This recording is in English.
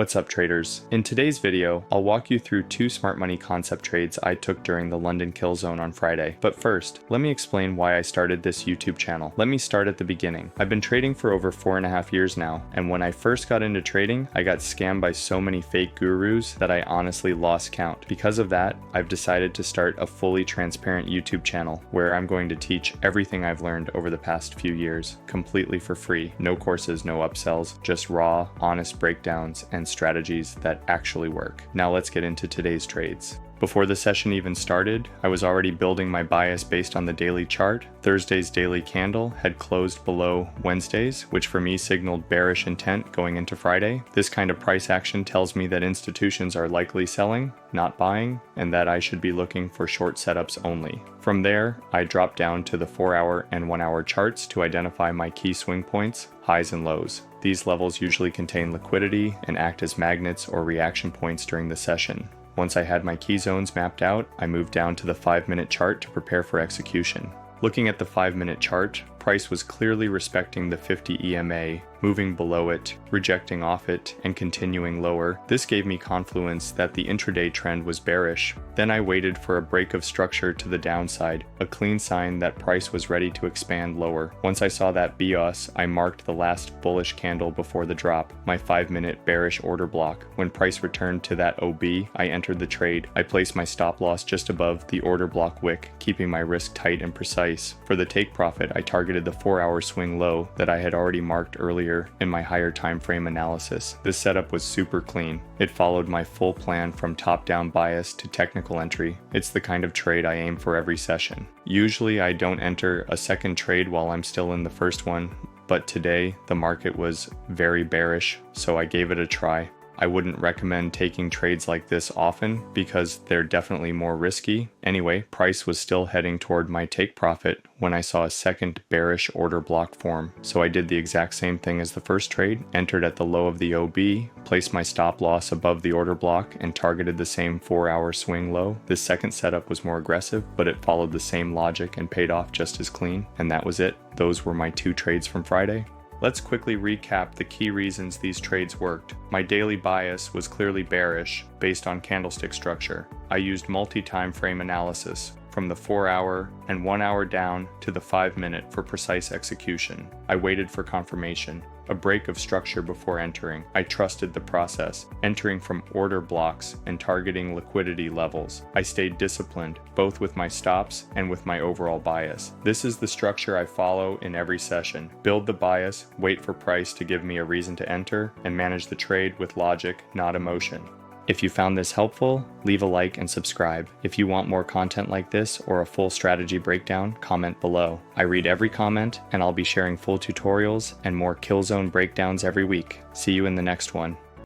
What's up, traders? In today's video, I'll walk you through 2 smart money concept trades I took during the London Killzone on Friday. But first, let me explain why I started this YouTube channel. Let me start at the beginning. I've been trading for over 4.5 years now, and when I first got into trading, I got scammed by so many fake gurus that I honestly lost count. Because of that, I've decided to start a fully transparent YouTube channel where I'm going to teach everything I've learned over the past few years, completely for free. No courses, no upsells, just raw, honest breakdowns and strategies that actually work. Now let's get into today's trades. Before the session even started, I was already building my bias based on the daily chart. Thursday's daily candle had closed below Wednesday's, which for me signaled bearish intent going into Friday. This kind of price action tells me that institutions are likely selling, not buying, and that I should be looking for short setups only. From there, I dropped down to the 4-hour and 1-hour charts to identify my key swing points, highs and lows. These levels usually contain liquidity and act as magnets or reaction points during the session. Once I had my key zones mapped out, I moved down to the 5-minute chart to prepare for execution. Looking at the 5-minute chart, price was clearly respecting the 50 EMA, moving below it, rejecting off it, and continuing lower. This gave me confluence that the intraday trend was bearish. Then I waited for a break of structure to the downside, a clean sign that price was ready to expand lower. Once I saw that BOS, I marked the last bullish candle before the drop, my 5-minute bearish order block. When price returned to that OB, I entered the trade. I placed my stop loss just above the order block wick, keeping my risk tight and precise. For the take profit, I targeted the 4-hour swing low that I had already marked earlier in my higher time frame analysis. This setup was super clean. It followed my full plan from top-down bias to technical entry. It's the kind of trade I aim for every session. Usually I don't enter a second trade while I'm still in the first one, but today the market was very bearish, so I gave it a try. I wouldn't recommend taking trades like this often because they're definitely more risky. Anyway, price was still heading toward my take profit when I saw a second bearish order block form. So I did the exact same thing as the first trade, entered at the low of the OB, placed my stop loss above the order block, and targeted the same 4-hour swing low. This second setup was more aggressive, but it followed the same logic and paid off just as clean. And that was it. Those were my 2 trades from Friday. Let's quickly recap the key reasons these trades worked. My daily bias was clearly bearish based on candlestick structure. I used multi-time frame analysis from the 4-hour and 1-hour down to the 5-minute for precise execution. I waited for confirmation, a break of structure before entering. I trusted the process, entering from order blocks and targeting liquidity levels. I stayed disciplined, both with my stops and with my overall bias. This is the structure I follow in every session. Build the bias, wait for price to give me a reason to enter, and manage the trade with logic, not emotion. If you found this helpful, leave a like and subscribe. If you want more content like this or a full strategy breakdown, comment below. I read every comment, and I'll be sharing full tutorials and more Killzone breakdowns every week. See you in the next one.